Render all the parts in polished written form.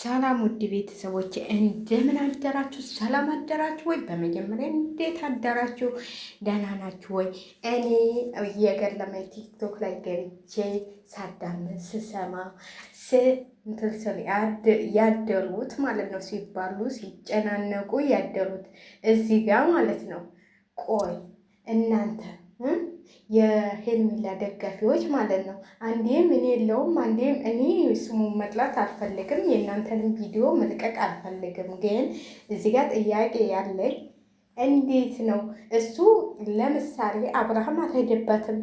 ሰላም ውድ ቤተሰቦች እንደምን አደራችሁ? ሰላም አደራችሁ ወይ? በመጀመሪያ እንዴት አደራችሁ? ደህና ናችሁ ወይ? እኔ የገለመኝ ቲክቶክ ላይ ገብቼ ሳዳምጥ ስሰማ እንትልስል ያደሩት ማለት ነው ሲባሉ ሲጨናነቁ ያደሩት እዚህ ጋር ማለት ነው። ቆይ እናንተ የሄርሜላ ደጋፊዎች ማለት ነው። አንዴም እኔ የለውም አንዴም እኔ ስሙን መጥላት አልፈልግም፣ የእናንተንም ቪዲዮ መልቀቅ አልፈልግም። ግን እዚህ ጋር ጥያቄ ያለኝ እንዴት ነው እሱ ለምሳሌ አብርሃም አልሄደበትም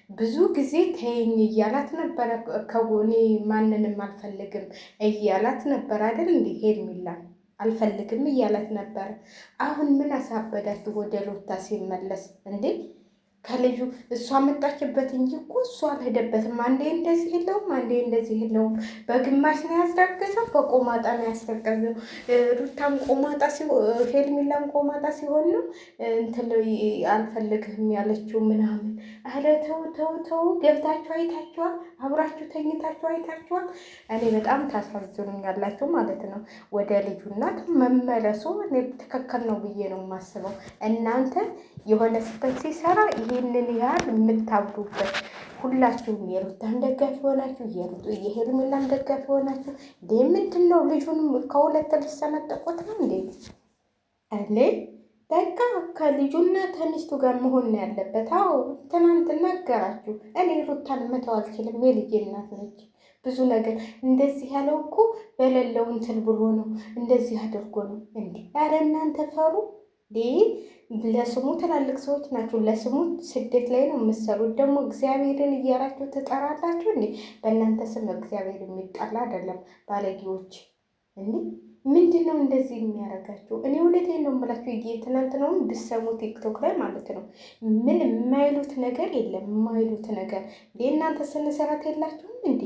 ብዙ ጊዜ ተይኝ እያላት ነበረ። ከጎኔ ማንንም አልፈልግም እያላት ነበር አይደል? እንዴ ሄርሜላ አልፈልግም እያላት ነበረ። አሁን ምን አሳበዳት ወደ ሎታ ሲመለስ እንዴ? ከልጁ እሷ መጣችበት እንጂ እኮ እሷ አልሄደበትም። አንዴ እንደዚህ የለውም፣ አንዴ እንደዚህ የለውም። በግማሽ ነው ያስረገዘው፣ በቆማጣ ነው ያስረገዘው። ሩታም ቆማጣ ሲሆን ሄርሜላም ቆማጣ ሲሆን ነው እንትን አልፈልግህም ያለችው ምናምን። አረ ተው ተው ተው፣ ገብታችሁ አይታችኋል? አብራችሁ ተኝታችሁ አይታችኋል? እኔ በጣም ታሳዝኑኛላችሁ ማለት ነው። ወደ ልጁ እናት መመለሱ እኔ ትክክል ነው ብዬ ነው የማስበው። እናንተ የሆነ ስህተት ሲሰራ ይህንን ያህል የምታብዱበት ሁላችሁም የሩታን ደጋፊ ሆናችሁ የሄርሜላን ደጋፊ ሆናችሁ እንዴ! ምንድን ነው ልጁንም ከሁለት ልሰነጠቁት ነው እንዴ? አለ በቃ ከልጁና ከሚስቱ ጋር መሆን ነው ያለበት። አዎ ትናንት ነገራችሁ። እኔ ሩታን መተው አልችልም፣ የልጄ እናት ነች። ብዙ ነገር እንደዚህ ያለው እኮ በሌለው እንትን ብሎ ነው፣ እንደዚህ አድርጎ ነው እንዴ! ኧረ እናንተ ፈሩ ለስሙ ትላልቅ ሰዎች ናቸው። ለስሙ ስደት ላይ ነው የምትሰሩት። ደግሞ እግዚአብሔርን እያላችሁ ትጠራላችሁ እንዴ? በእናንተ ስም እግዚአብሔር የሚጠላ አይደለም። ባለጌዎች እንዴ! ምንድን ነው እንደዚህ የሚያደርጋችሁ? እኔ እውነቴን ነው የምላችሁ። ትናንት ነው ብሰሙ ቲክቶክ ላይ ማለት ነው ምን የማይሉት ነገር የለም። የማይሉት ነገር እናንተ ስንሰራት የላችሁም እንዴ?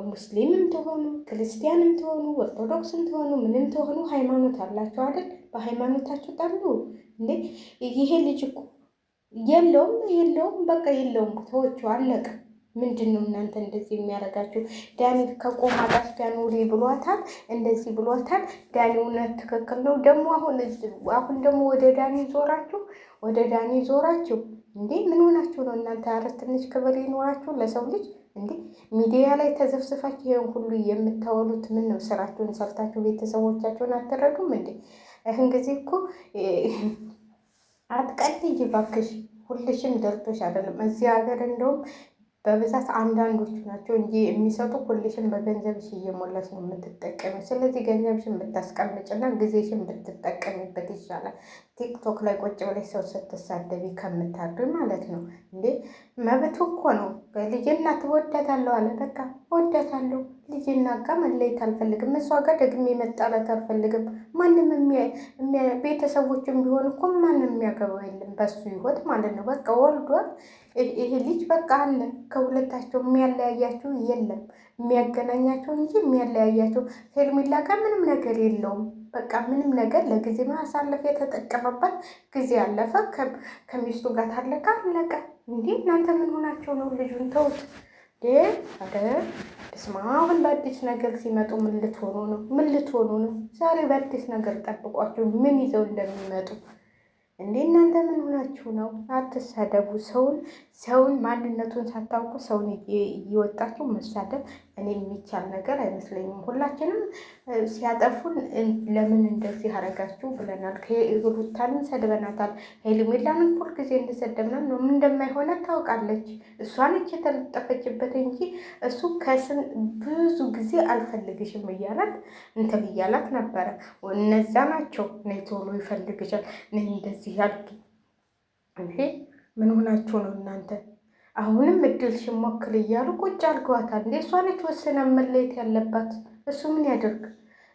ሙስሊምም ትሆኑ ክርስቲያንም ትሆኑ ኦርቶዶክስም ትሆኑ ምንም ትሆኑ ሃይማኖት አላችሁ አይደል? በሃይማኖታችሁ ጠሉ እንዴ? ይሄ ልጅ እኮ የለውም በቃ የለውም። ተወቹ አለቀ። ምንድን ነው እናንተ እንደዚህ የሚያደርጋችሁ? ዳኒ ከቆማጣሽ ጋር ኑሪ ብሏታል፣ እንደዚህ ብሏታል። ዳኒ እውነት ትክክል ነው። ደግሞ አሁን ደግሞ ወደ ዳኒ ዞራችሁ እንዴ? ምን ሆናችሁ ነው እናንተ? ኧረ ትንሽ ክብር ይኖራችሁ ለሰው ልጅ እንዴ! ሚዲያ ላይ ተዘፍስፋችሁ ይሄን ሁሉ የምታወሉት ምን ነው? ስራችሁን ሰርታችሁ ቤተሰቦቻችሁን አትረዱም እንዴ? ይህን ጊዜ እኮ አትቀልጂ እባክሽ። ሁልሽም ደርቶሽ አይደለም እዚህ ሀገር እንደውም በብዛት አንዳንዶቹ ናቸው እንጂ የሚሰጡ ሁልሽም በገንዘብሽ እየሞላሽ ነው የምትጠቀሚው። ስለዚህ ገንዘብሽን ብታስቀምጭና ጊዜሽን ብትጠቀሚበት ይሻላል። ቲክቶክ ላይ ቁጭ ብለሽ ሰው ስትሳደቢ ከምታድሪ ማለት ነው እንዴ። መብቱ እኮ ነው። ልጅ እናት እወዳታለሁ አለ። በቃ እወዳታለሁ፣ ልጅ እናት ጋር መለየት አልፈልግም፣ እሷ ጋር ደግሜ መጣላት አልፈልግም። ማንም ቤተሰቦችም ቢሆን እኮ ማንም የሚያገባው የለም በሱ ህይወት ማለት ነው። በቃ ወልዷል ይሄ ልጅ በቃ አለ። ከሁለታቸው የሚያለያያቸው የለም፣ የሚያገናኛቸው እንጂ የሚያለያያቸው ሄርሜላ ጋር ምንም ነገር የለውም። በቃ ምንም ነገር ለጊዜ ማሳለፍ የተጠቀመበት ጊዜ አለፈ። ከሚስቱ ጋር ታለቀ አለቀ። እንዴ እናንተ ምን ሆናቸው ነው? ልጁን ተውት። አረ ስማ፣ አሁን በአዲስ ነገር ሲመጡ ምን ልትሆኑ ነው? ምን ልትሆኑ ነው? ዛሬ በአዲስ ነገር ጠብቋቸው ምን ይዘው እንደሚመጡ እንዴ እናንተ ምን ሆናችሁ ነው? አትሳደቡ። ሰውን ማንነቱን ሳታውቁ ሰውን እየወጣችሁ መሳደብ እኔ የሚቻል ነገር አይመስለኝም። ሁላችንም ሲያጠፉን ለምን እንደዚህ አረጋችሁ ብለናል። ሩታንም ሰድበናታል። ሄርሜላንም ሁል ጊዜ እንደሰደብናት ነው። ምን እንደማይሆናት ታውቃለች። እሷ ነች የተለጠፈችበት እንጂ እሱ ብዙ ጊዜ አልፈልግሽም እያላት እንትን እያላት ነበረ። እነዛ ናቸው እኔ ቶሎ ይፈልግሻል እኔ እንደዚህ ያልኩ። ይሄ ምን ሆናችሁ ነው እናንተ? አሁንም እድልሽን ሞክል እያሉ ቁጭ አድርገዋታል። እንዴ እሷ ነች ወስና መለየት ያለባት። እሱ ምን ያደርግ?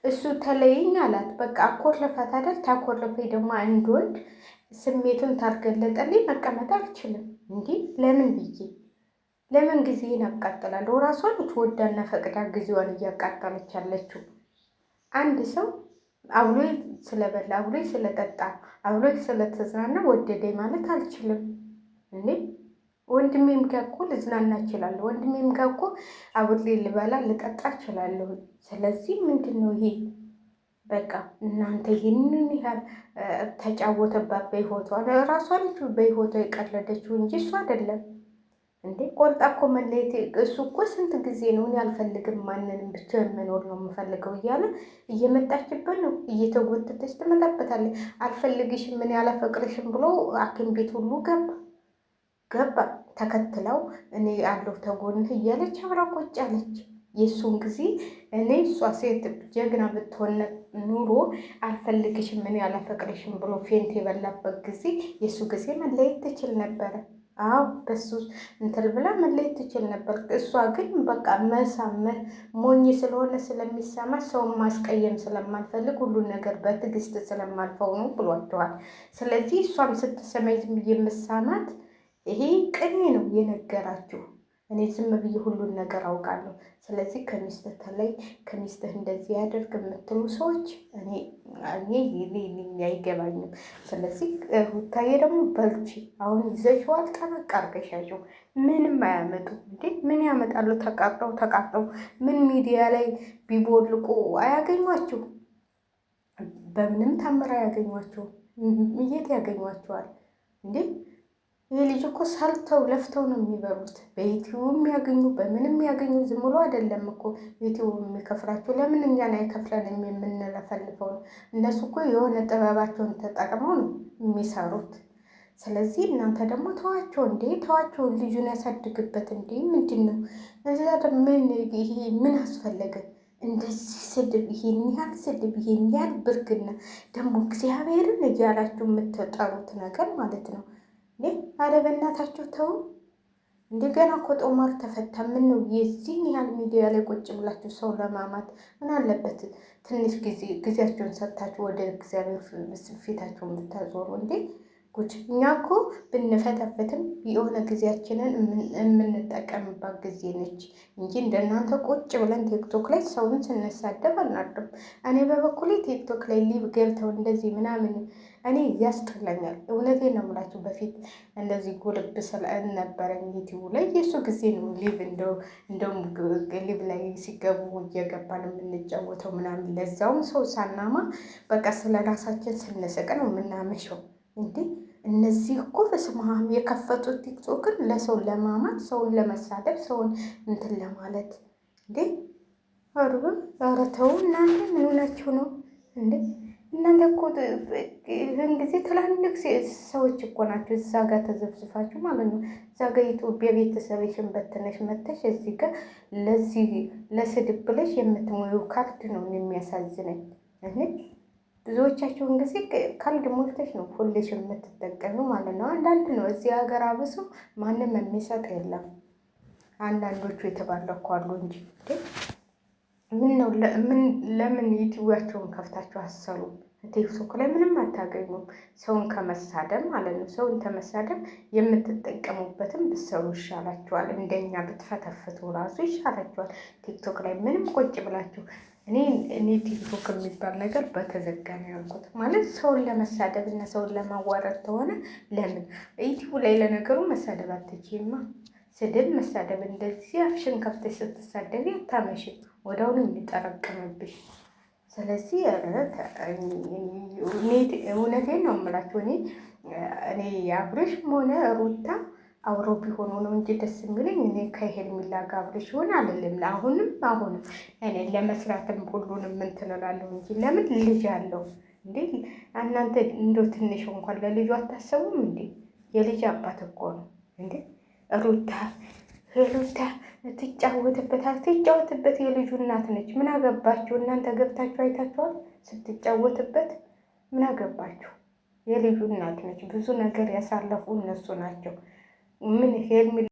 እሱ ተለይኝ አላት። በቃ አኮረፋት አይደል? ታኮረፈኝ ደግሞ አንድ ወንድ ስሜቱን ታርገለጠልኝ መቀመጥ አልችልም። እንዲህ ለምን ብዬ ለምን ጊዜን አቃጥላለሁ? ራሷን ወዳና ፈቅዳ ጊዜዋን እያቃጠለች ያለችው አንድ ሰው አብሎ ስለበላ አብሎ ስለጠጣ አብሎ ስለተዝናና ወደደኝ ማለት አልችልም እንዴ። ወንድሜም ጋር እኮ ልዝናና እችላለሁ። ወንድሜም ጋር እኮ አብሬ ልበላ ልጠጣ እችላለሁ። ስለዚህ ምንድን ነው ይሄ? በቃ እናንተ ይህንን ያህል ተጫወተባት በህይወቷ። ራሷ ልጅ በህይወቷ የቀለደችው እንጂ እሱ አይደለም እንዴ። ቆርጣ እኮ መለየት እሱ እኮ ስንት ጊዜ ነው እኔ አልፈልግም ማንንም ብቻ የምኖር ነው የምፈልገው እያለ እየመጣችበት ነው። እየተጎተተች ትመጣበታለች። አልፈልግሽም እኔ አላፈቅርሽም ብሎ ሐኪም ቤት ሁሉ ገባ ተከትለው እኔ ያለሁ ተጎንህ እያለች አብራ ቁጭ አለች። የእሱን ጊዜ እኔ እሷ ሴት ጀግና ብትሆን ኑሮ አልፈልግሽም እኔ አላፈቅርሽም ብሎ ፌንት የበላበት ጊዜ የእሱ ጊዜ መለየት ትችል ነበረ። አዎ በሱ እንትን ብላ መለየት ትችል ነበር። እሷ ግን በቃ መሳመር ሞኝ ስለሆነ ስለሚሰማ ሰውን ማስቀየም ስለማልፈልግ ሁሉን ነገር በትዕግስት ስለማልፈው ነው ብሏቸዋል። ስለዚህ እሷም ስትሰማኝ ዝም ብዬ የምሳማት ይሄ ቅኔ ነው የነገራችሁ። እኔ ዝም ብዬ ሁሉን ነገር አውቃለሁ። ስለዚህ ከሚስትህ ተለይ፣ ከሚስትህ እንደዚህ ያደርግ የምትሉ ሰዎች እኔ አይገባኝም። ስለዚህ ሩታዬ ደግሞ በርቺ። አሁን ይዘሽዋል፣ ጠበቅ አድርገሽ ያዥው። ምንም አያመጡ እንዴ! ምን ያመጣሉ? ተቃጥረው ምን ሚዲያ ላይ ቢቦልቁ አያገኟቸው? በምንም ታምር አያገኟቸው። የት ያገኟቸዋል እንዴ? ይህ ልጅ እኮ ሰርተው ለፍተው ነው የሚበሉት። በዩቲዩብ የሚያገኙ በምንም የሚያገኙ ዝም ብሎ አይደለም እኮ ዩቲዩብ የሚከፍላቸው። ለምን እኛን አይከፍለንም የምንለፈልፈው ነው? እነሱ እኮ የሆነ ጥበባቸውን ተጠቅመው ነው የሚሰሩት። ስለዚህ እናንተ ደግሞ ተዋቸው እንዴ! ተዋቸው፣ ልጁን ያሳድግበት እንዴ! ምንድን ነው እዚያ ምን አስፈለገ? እንደዚህ ስድብ፣ ይሄን ያህል ስድብ፣ ይሄን ያህል ብርግና ደግሞ እግዚአብሔርን እያላችሁ የምትጠሩት ነገር ማለት ነው። አረ በእናታችሁ ተው። እንደገና እኮ ጦማር ተፈታ። ምን ነው የዚህን ያህል ሚዲያ ላይ ቁጭ ብላችሁ ሰው ለማማት? ምን አለበት ትንሽ ጊዜያቸውን ሰጥታችሁ ወደ እግዚአብሔር ፊታቸውን ብታዞሩ እንዴ? ጉድ! እኛ እኮ ብንፈታበትም የሆነ ጊዜያችንን የምንጠቀምባት ጊዜ ነች እንጂ እንደናንተ ቁጭ ብለን ቲክቶክ ላይ ሰውን ስንሳደብ አናድርም። እኔ በበኩሌ ቲክቶክ ላይ ሊቭ ገብተው እንደዚህ ምናምን እኔ ያስጠላኛል። እውነቴን ነው የምላችሁ። በፊት እንደዚህ ጉልብ ነበረኝ ዩቲዩብ ላይ የእሱ ጊዜ ነው ሊቭ እንደውም ሊቭ ላይ ሲገቡ እየገባን የምንጫወተው ምናምን፣ ለዛውም ሰው ሳናማ በቃ ስለ ራሳችን ስንስቅ ነው የምናመሸው። እንዴ እነዚህ እኮ በስማም የከፈቱት ቲክቶክን ለሰው ለማማት፣ ሰውን ለመሳደብ፣ ሰውን እንትን ለማለት እንዴ! ኧረ ተው እናንተ ምን ሆናችሁ ነው እንዴ? እናንተ እኮ ይህን ጊዜ ትላልቅ ሰዎች እኮ ናቸው። እዛ ጋር ተዘብዝፋችሁ ማለት ነው። እዛ ጋር የኢትዮጵያ ቤተሰብሽን በትነሽ መተሽ እዚህ ጋር ለዚህ ለስድብ ብለሽ የምትሞዩ ካርድ ነው የሚያሳዝነኝ። ብዙዎቻቸውን ጊዜ ካልድ ሞልተሽ ነው ሁሌሽ የምትጠቀሙ ማለት ነው። አንዳንድ ነው እዚህ ሀገር አብሶ ማንም የሚሰጥ የለም። አንዳንዶቹ የተባለኩ አሉ እንጂ ምን ነው ለምን ዩቲዩባቸውን ከፍታችሁ አሰሩ? ቲክቶክ ላይ ምንም አታገኙም። ሰውን ከመሳደብ ማለት ነው። ሰውን ከመሳደብ የምትጠቀሙበትም ብትሰሩ ይሻላችኋል። እንደኛ ብትፈተፍቱ ራሱ ይሻላችኋል። ቲክቶክ ላይ ምንም ቁጭ ብላችሁ እኔ ቲክቶክ የሚባል ነገር በተዘጋ ነው ያልኩት። ማለት ሰውን ለመሳደብ እና ሰውን ለማዋረድ ተሆነ ለምን ዩቲዩብ ላይ ለነገሩ መሳደብ አትችይማ። ስድብ መሳደብ እንደዚህ አፍሽን ከፍተሽ ስትሳደቢ አታመሽም፣ ወዲያውኑ የሚጠረቅምብሽ። ስለዚህ እውነቴን ነው የምላችሁ። እኔ አብርሽም ሆነ ሩታ አብሮ ቢሆኑ ነው እንጂ ደስ የሚለኝ እኔ ከሄርሜላ ጋር አብርሽ ይሆን አልልም። አሁንም እኔ ለመስራትም ሁሉንም እንትን እላለሁ እንጂ ለምን ልጅ አለው እንዴ? እናንተ እንደው ትንሽ እንኳን ለልጁ አታሰቡም እንዴ? የልጅ አባት እኮ ነው እንዴ? ሩታ ትጫወትበት የልጁ እናት ነች። ምን አገባችሁ እናንተ? ገብታችሁ አይታችኋል ስትጫወትበት? ምን አገባችሁ? የልጁ እናት ነች። ብዙ ነገር ያሳለፉ እነሱ ናቸው። ምን ሄርሜላ